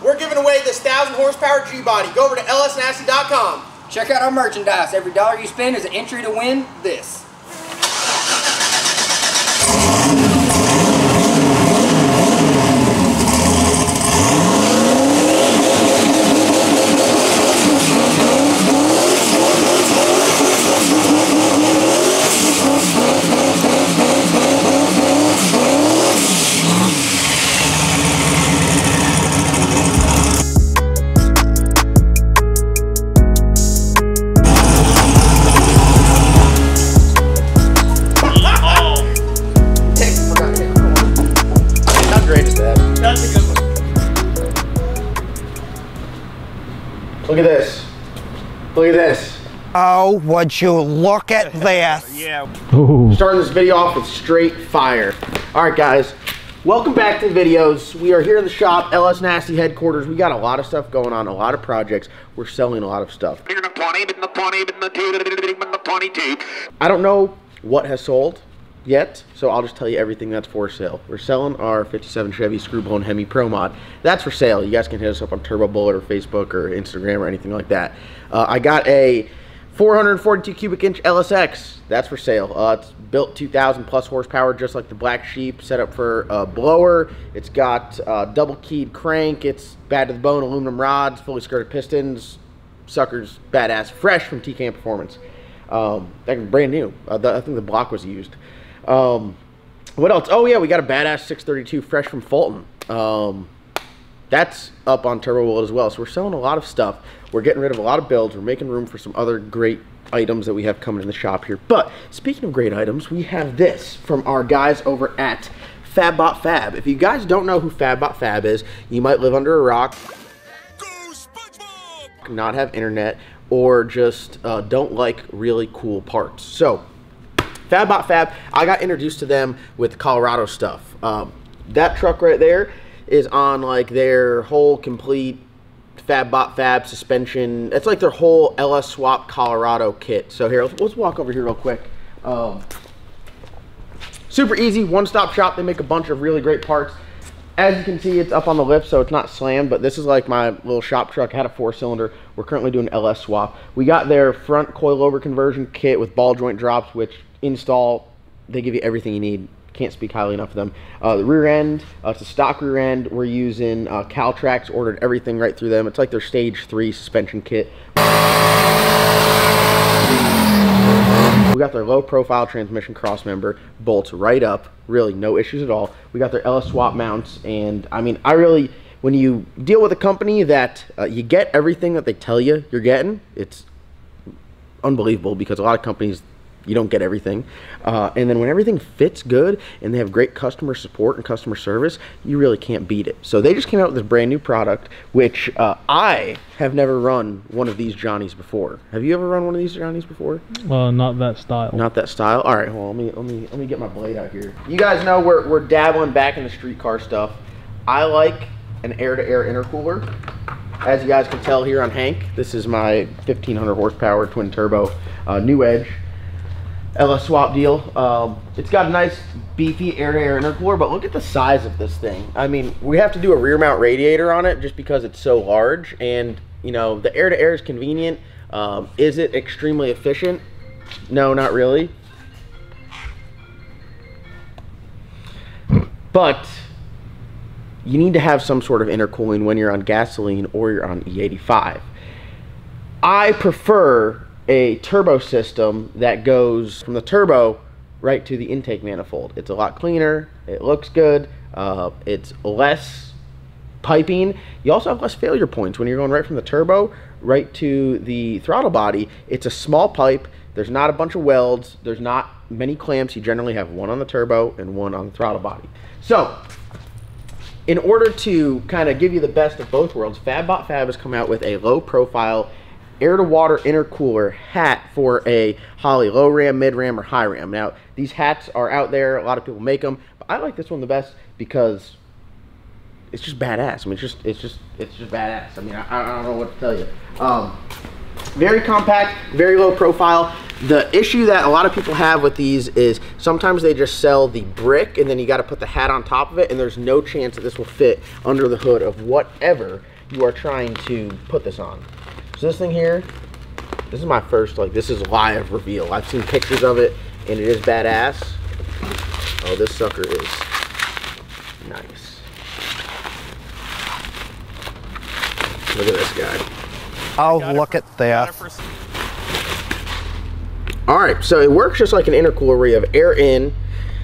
we're giving away this 1,000 horsepower G-body. Go over to lsnasty.com. Check out our merchandise. Every dollar you spend is an entry to win this. Look at this. Look at this. Oh, would you look at this? Yeah. Starting this video off with straight fire. All right, guys. Welcome back to the videos. We are here in the shop, LS Nasty headquarters. We got a lot of stuff going on, a lot of projects. We're selling a lot of stuff. I don't know what has sold yet, so I'll just tell you everything that's for sale. We're selling our 57 Chevy Screwball and Hemi Pro Mod. That's for sale. You guys can hit us up on Turbo Bullet or Facebook or Instagram or anything like that. I got a 442 cubic inch LSX. That's for sale. It's built 2,000 plus horsepower, just like the Black Sheep, set up for a blower. It's got double keyed crank. It's bad to the bone aluminum rods, fully skirted pistons. Sucker's badass, fresh from TCAM Performance. That's brand new. I think the block was used. What else? Oh yeah, we got a badass 632 fresh from Fulton. That's up on Turbo Bullet as well. So we're selling a lot of stuff. We're getting rid of a lot of builds. We're making room for some other great items that we have coming in the shop here. But speaking of great items, we have this from our guys over at FabBot Fab. If you guys don't know who FabBot Fab is, you might live under a rock, not have internet, or just don't like really cool parts. So FabBot Fab, I got introduced to them with Colorado stuff. That truck right there is on like their whole complete FabBot Fab suspension. It's like their whole LS Swap Colorado kit. So here, let's walk over here real quick. Super easy, one-stop shop. They make a bunch of really great parts. As you can see, it's up on the lift, so it's not slammed, but this is like my little shop truck. I had a 4-cylinder. We're currently doing LS swap. We got their front coilover conversion kit with ball joint drops, which install, they give you everything you need. Can't speak highly enough of them. The rear end, it's a stock rear end. We're using Caltrax, ordered everything right through them. It's like their stage 3 suspension kit. We got their low profile transmission cross member, bolts right up, really no issues at all. We got their LS swap mounts, and I mean, when you deal with a company that you get everything that they tell you you're getting, it's unbelievable, because a lot of companies, you don't get everything. And then when everything fits good and they have great customer support and customer service, you really can't beat it. So they just came out with this brand new product, which I have never run one of these Johnnies before. Have you ever run one of these Johnnies before? Well, not that style. Not that style? All right, well, let me get my blade out here. You guys know we're dabbling back in the street car stuff. I like an air-to-air intercooler. As you guys can tell here on Hank, this is my 1,500 horsepower twin turbo New Edge LS swap deal. It's got a nice beefy air-to-air intercooler, but look at the size of this thing. I mean, we have to do a rear mount radiator on it just because it's so large, and you know, the air-to-air is convenient. Is it extremely efficient? No, not really. But you need to have some sort of intercooling when you're on gasoline or you're on E85. I prefer a turbo system that goes from the turbo right to the intake manifold. It's a lot cleaner, it looks good, it's less piping. You also have less failure points when you're going right from the turbo right to the throttle body. It's a small pipe, there's not a bunch of welds, there's not many clamps. You generally have one on the turbo and one on the throttle body. So in order to kind of give you the best of both worlds, FabBot Fab has come out with a low profile air-to-water intercooler hat for a Holley low ram, mid ram, or high ram. Now, these hats are out there. A lot of people make them, but I like this one the best because it's just badass. I mean, it's just badass. I mean, I don't know what to tell you. Very compact, very low profile, The issue that a lot of people have with these is sometimes they just sell the brick and then you got to put the hat on top of it, and there's no chance that this will fit under the hood of whatever you are trying to put this on. So this thing here, this is my first, like, this is live reveal. I've seen pictures of it and it is badass. Oh, this sucker is nice. Look at this guy. Oh, look at that. Alright, so it works just like an intercooler where you have air in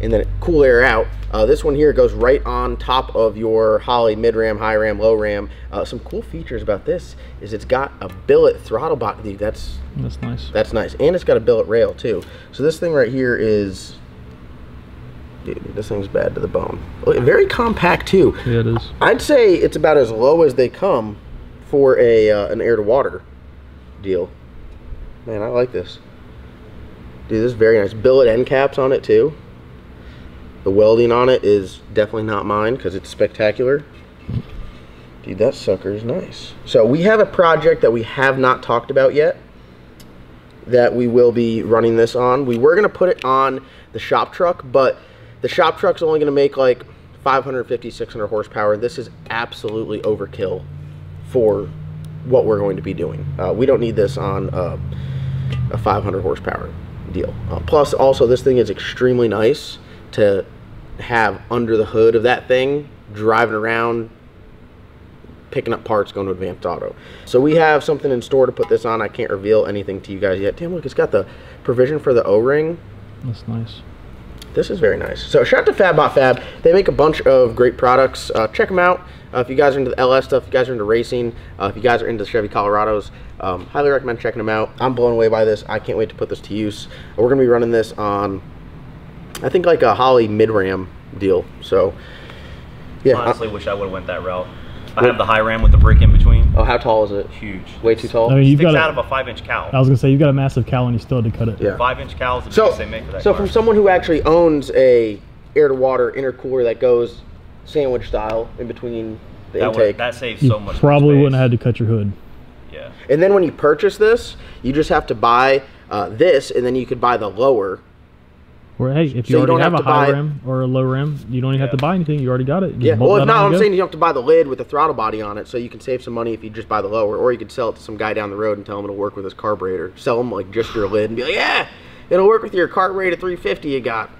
and then cool air out. This one here goes right on top of your Holley mid-ram, high-ram, low-ram. Some cool features about this is it's got a billet throttle box. Dude, that's nice. That's nice. And it's got a billet rail too. So this thing right here is... Dude, this thing's bad to the bone. Very compact too. Yeah, it is. I'd say it's about as low as they come for a an air-to-water deal. Man, I like this. Dude, this is very nice. Billet end caps on it too. The welding on it is definitely not mine because it's spectacular. Dude, that sucker is nice. So we have a project that we have not talked about yet that we will be running this on. We were going to put it on the shop truck, but the shop truck's only going to make like 550, 600 horsepower. This is absolutely overkill for what we're going to be doing. We don't need this on a 500 horsepower deal. Plus, also, this thing is extremely nice to have under the hood of that thing, driving around, picking up parts, going to Advanced Auto. So we have something in store to put this on. I can't reveal anything to you guys yet. Damn, look, it's got the provision for the O-ring. That's nice. This is very nice. So shout out to FabBotFab. They make a bunch of great products. Check them out. If you guys are into the LS stuff, if you guys are into racing, if you guys are into the Chevy Colorados, highly recommend checking them out. I'm blown away by this. I can't wait to put this to use. We're going to be running this on, I think, like a Holley mid-ram deal. So, yeah. Honestly, wish I would have went that route. I have the high ram with the brick in between. Oh, how tall is it? Huge. Way too tall? I mean, you've Sticks got out of a 5-inch cowl. I was gonna say you've got a massive cowl and you still had to cut it. Yeah. 5-inch cowl is the biggest they make for that So car. from someone who actually owns a air-to-water intercooler that goes sandwich style in between the intake. That saves You so much probably more space. wouldn't have had to cut your hood. Yeah. And then when you purchase this, you just have to buy this, and then you could buy the lower. Or hey, if So you you don't already have have a to high buy- ram or a low ram, you don't even have to buy anything. You already got it. Just Yeah, bolt well, if that on not, and I'm go. saying you have to buy the lid with the throttle body on it, so you can save some money if you just buy the lower, or you could sell it to some guy down the road and tell him it'll work with his carburetor. Sell him like just your lid and be like, yeah, it'll work with your carburetor 350 you got.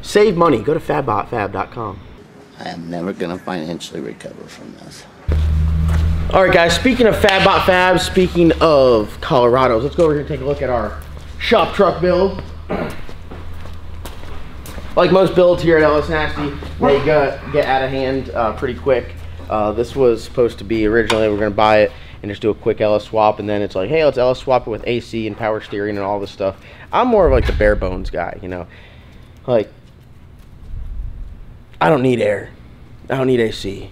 Save money. Go to fabbotfab.com. I am never going to financially recover from this. All right, guys, speaking of FabBotFab, speaking of Colorados, let's go over here and take a look at our shop truck build. Like most builds here at LS Nasty, they get out of hand pretty quick. This was supposed to be, originally we were going to buy it and just do a quick LS swap, and then it's like, hey, let's LS swap it with AC and power steering and all this stuff. I'm more of like the bare bones guy, you know. Like, I don't need air. I don't need AC.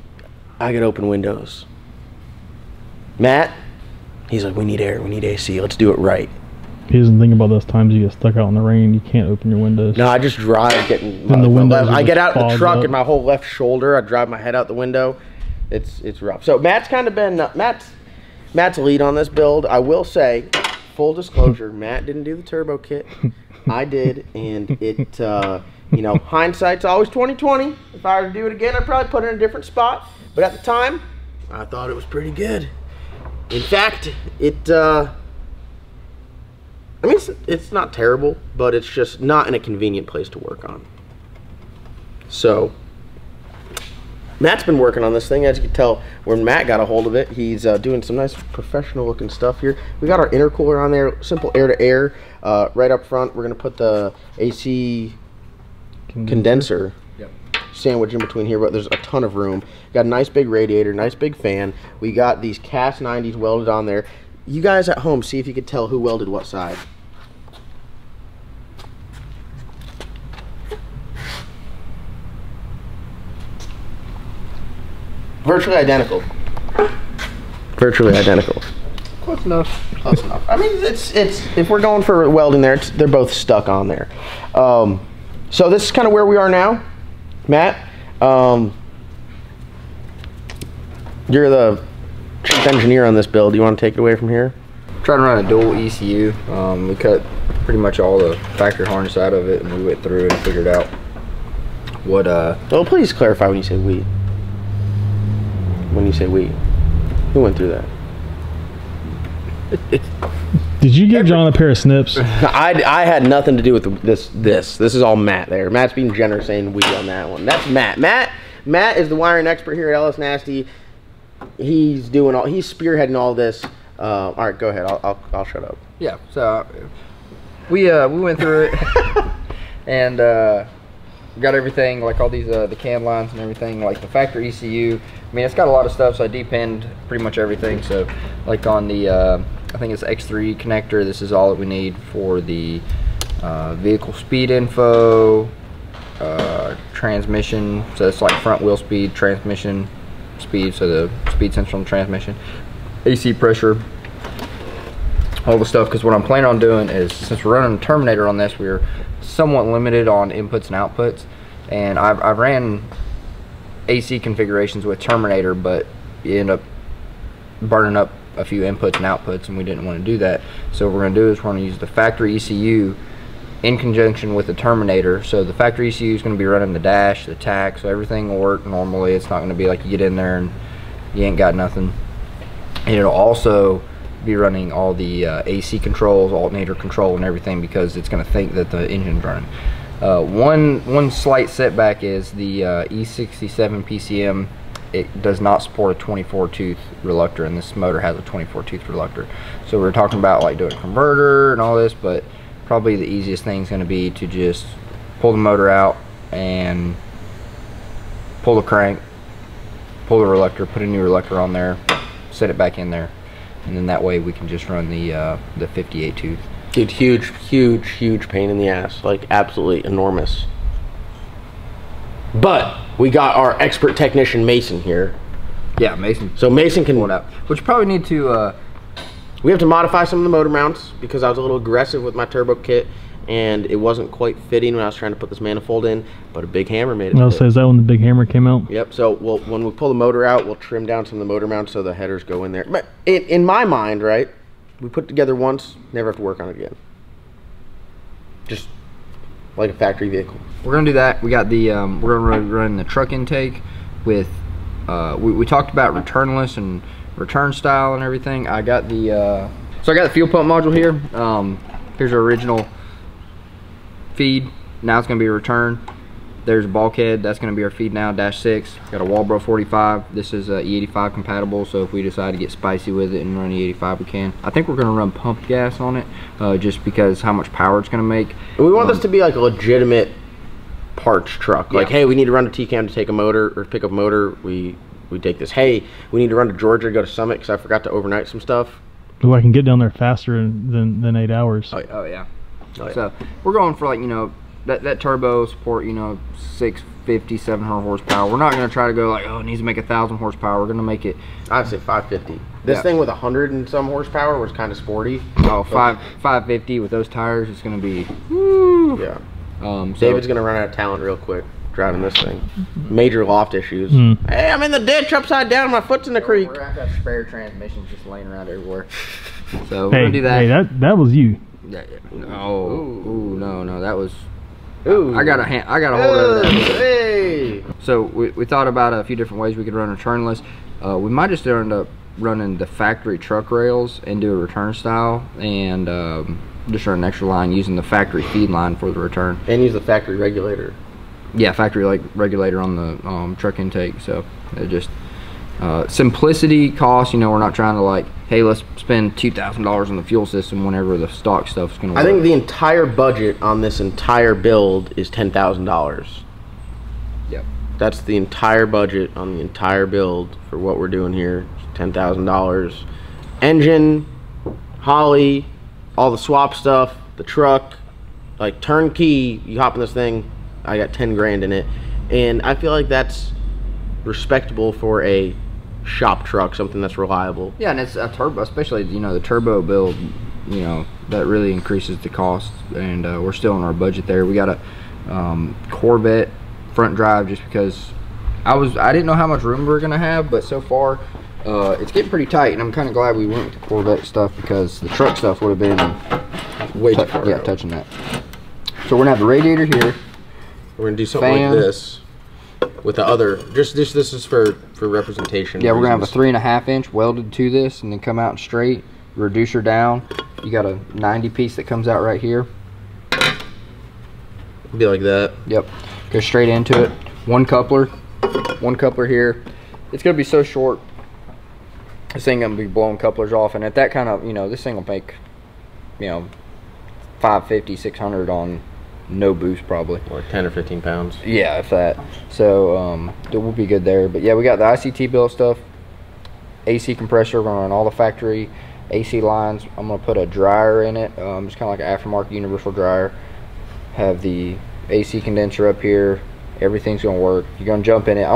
I get open windows. Matt, he's like, we need air, we need AC, let's do it right. He doesn't think about those times you get stuck out in the rain, you can't open your windows. No, I just drive getting Then the windows I are get just out the fogged truck up. and my whole left shoulder, I drive my head out the window. It's rough. So Matt's kind of been Matt's lead on this build. I will say, full disclosure, Matt didn't do the turbo kit. I did, and it you know, hindsight's always 20/20. If I were to do it again, I'd probably put it in a different spot. But at the time, I thought it was pretty good. In fact, I mean, it's not terrible, but it's just not in a convenient place to work on. So, Matt's been working on this thing. As you can tell, when Matt got a hold of it, he's doing some nice professional looking stuff here. We got our intercooler on there, simple air-to-air. Right up front, we're going to put the AC condenser sandwich in between here, but there's a ton of room. Got a nice big radiator, nice big fan. We got these cast 90s welded on there. You guys at home, see if you could tell who welded what side. Virtually identical. Virtually identical. Close enough. Close enough. I mean, it's if we're going for welding there, they're both stuck on there. So this is kind of where we are now. Matt, you're the chief engineer on this build. You want to take it away from here? trying to run a dual ECU. We cut pretty much all the factory harness out of it, and we went through and figured out what. Well, please clarify when you say we. When you say we, who went through that? Did you give John a pair of snips? I had nothing to do with this. This is all Matt there. Matt's being generous saying we on that one. That's Matt. Matt is the wiring expert here at LS Nasty. He's spearheading all this. All right, go ahead. I'll shut up. Yeah. So we went through it and got everything, like all these the cam lines and everything, like the factory ECU. I mean, it's got a lot of stuff, so I depinned pretty much everything. So like on the I think it's X3 connector, this is all that we need for the vehicle speed info, transmission, so it's like front wheel speed, transmission speed, so the speed sensor on the transmission, AC pressure, all the stuff. Because what I'm planning on doing is, since we're running a Terminator on this, we're somewhat limited on inputs and outputs, and I've ran AC configurations with Terminator, but you end up burning up a few inputs and outputs, and we didn't want to do that. So what we're going to do is we're going to use the factory ECU in conjunction with the Terminator. So the factory ECU is going to be running the dash, the tack, so everything will work normally. It's not going to be like you get in there and you ain't got nothing. And it'll also be running all the AC controls, alternator control, and everything, because it's going to think that the engine's running. One slight setback is the E67 PCM. It does not support a 24 tooth reluctor, and this motor has a 24 tooth reluctor. So we're talking about like doing a converter and all this, but probably the easiest thing is going to be to just pull the motor out and pull the crank, pull the reluctor, put a new reluctor on there, set it back in there, and then that way we can just run the 58 tooth. Dude, huge pain in the ass, like absolutely enormous. But we got our expert technician Mason here. Yeah, Mason. So Mason can pull it out. Which probably need to. We have to modify some of the motor mounts because I was a little aggressive with my turbo kit, and it wasn't quite fitting when I was trying to put this manifold in. But a big hammer made it. I'll say, is that when the big hammer came out? Yep. So when we pull the motor out, we'll trim down some of the motor mounts so the headers go in there. But in my mind, right, we put it together once, never have to work on it again. Just like a factory vehicle. We're gonna do that. We got the we're gonna run the truck intake with we talked about returnless and return style and everything. I got the so I got the fuel pump module here. Here's our original feed. Now it's gonna be a return. There's a bulkhead. That's gonna be our feed now, -6. Got a Walbro 45. This is E85 compatible, so if we decide to get spicy with it and run E85, we can. I think we're gonna run pumped gas on it, just because how much power it's gonna make. We want this to be like a legitimate parts truck. Like, hey, we need to run to TCAM to take a motor or pick up a motor. We take this. Hey, we need to run to Georgia to go to Summit because I forgot to overnight some stuff. Oh, I can get down there faster than 8 hours. Oh yeah. So we're going for, like, you know, that turbo support, you know, 650, 700 horsepower. We're not going to try to go like, oh, it needs to make 1,000 horsepower. We're going to make it, I'd say 550. This thing with 100 and some horsepower was kind of sporty. Oh, 550 with those tires, it's going to be, woo. Yeah. So David's going to run out of talent real quick driving this thing. Major loft issues. Hey, I'm in the ditch upside down. My foot's in the creek. We're going to have spare transmissions just laying around everywhere. So we're Hey, going to do that. hey, that was you. Yeah. Oh, ooh, no, that was. Ooh. I got a hold of that. Hey. So we thought about a few different ways we could run returnless. We might just end up running the factory truck rails and do a return style, and just run an extra line using the factory feed line for the return. And use the factory regulator. Yeah, factory regulator on the truck intake. So it just simplicity, cost. You know, we're not trying to like, hey, let's spend $2,000 on the fuel system whenever the stock stuff's going to work. I think the entire budget on this entire build is $10,000. Yep. That's the entire budget on the entire build for what we're doing here. $10,000. Engine, Holley, all the swap stuff, the truck, like turnkey. You hop in this thing, I got 10 grand in it, and I feel like that's respectable for a shop truck, something that's reliable. Yeah, and it's a turbo, especially, you know, the turbo build, you know, that really increases the cost, and we're still in our budget there. We got a Corvette front drive just because I didn't know how much room we were gonna have, but so far It's getting pretty tight, and I'm kind of glad we went with the Corvette stuff because the truck stuff would have been way too far out. touching that. So we're gonna have the radiator here. We're gonna do something fan. like this with the other. Just this is for representation. Yeah, we're gonna have a 3.5 inch welded to this, and then come out straight. Reducer down. You got a 90 piece that comes out right here. Be like that. Yep. Go straight into it. One coupler here. It's gonna be so short. This thing gonna be blowing couplers off, and at that kind of, you know, this thing will make, you know, 550, 600 on no boost probably. Or 10 or 15 pounds. Yeah, if that. So it will be good there. But yeah, we got the ICT built stuff. AC compressor. We're gonna run all the factory AC lines. I'm gonna put a dryer in it. It's kind of like an aftermarket universal dryer. Have the AC condenser up here. Everything's gonna work. You're gonna jump in it.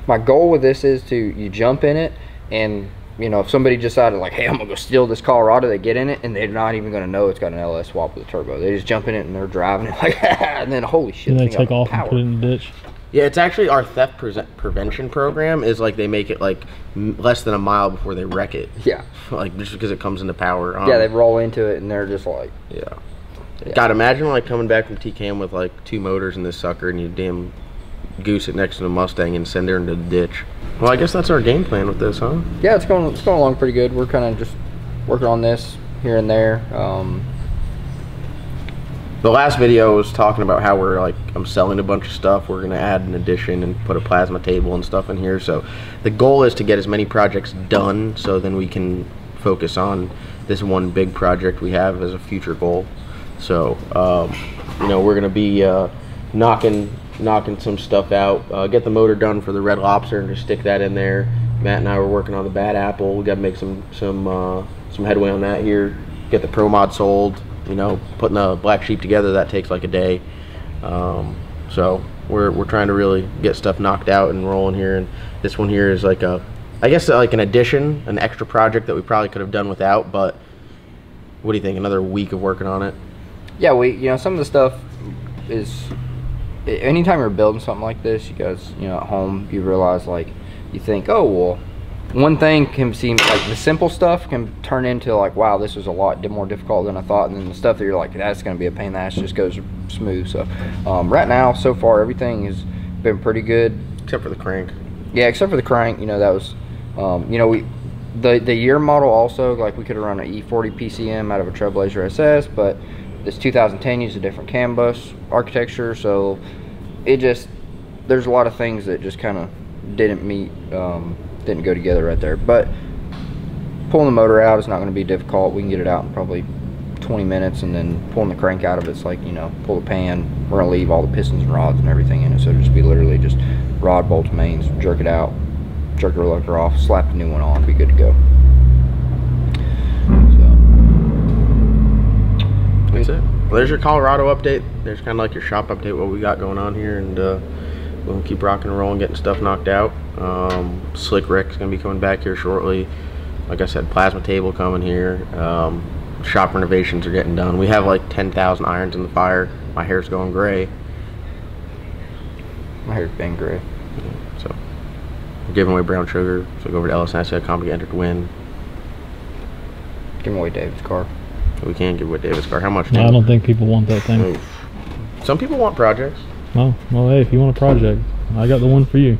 My goal with this is you jump in it, and you know, if somebody decided like, hey, I'm gonna go steal this Colorado, they get in it and they're not even gonna know it's got an LS swap with a turbo. They just jump in it and they're driving it like, and then holy shit, and they take off and put it in the ditch. Yeah, it's actually our theft prevention program is like they make it like less than a mile before they wreck it. Yeah. Like just because it comes into power. Yeah, they roll into it and they're just like. Yeah. God, imagine like coming back from TCAM with like 2 motors in this sucker and you damn goose it next to the Mustang and send her into the ditch. Well, I guess that's our game plan with this, huh? Yeah, it's going along pretty good. We're kind of just working on this here and there. The last video was talking about how I'm selling a bunch of stuff. We're gonna add an addition and put a plasma table and stuff in here. So the goal is to get as many projects done so then we can focus on this one big project we have as a future goal. So you know, we're gonna be knocking some stuff out. Get the motor done for the Red Lobster and just stick that in there. Matt and I were working on the Bad Apple. We got to make some headway on that here. Get the Pro Mod sold. You know, putting the Black Sheep together, that takes like a day. So we're trying to really get stuff knocked out and rolling here. And this one here is like I guess like an addition, an extra project that we probably could have done without. But what do you think? Another week of working on it? Yeah, you know, some of the stuff is. Anytime you're building something like this, you guys, you know, at home, you realize, like, you think, oh, well, one thing can seem like the simple stuff can turn into like, wow, this was a lot more difficult than I thought, and then the stuff that you're like, that's going to be a pain in the ass just goes smooth. So right now, so far, everything has been pretty good. Except for the crank. Yeah, except for the crank. You know, that was, you know, the year model also, like, we could have run an E40 PCM out of a Trailblazer SS, but this 2010 used a different CAN bus architecture, so it just, there's a lot of things that just kind of didn't meet, didn't go together right there. But pulling the motor out is not going to be difficult. We can get it out in probably 20 minutes, and then pulling the crank out of it's like, you know, pull the pan. We're going to leave all the pistons and rods and everything in it, so it'll just be literally just rod, bolts, mains, jerk it out, jerk the reluctor off, slap the new one on, be good to go. That's it. Well, there's your Colorado update. There's kind of like your shop update, what we got going on here, and we'll keep rocking and rolling, getting stuff knocked out. Slick Rick's gonna be coming back here shortly. Like I said, plasma table coming here. Shop renovations are getting done. We have like 10,000 irons in the fire. My hair's going gray. My hair's been gray. So we're giving away brown sugar. So go over to LSNSI.com to get entered to win. Giving away David's car. We can give away David's car. How much? No, I don't think people want that thing. Oof. Some people want projects. Well, hey, if you want a project, I got the one for you.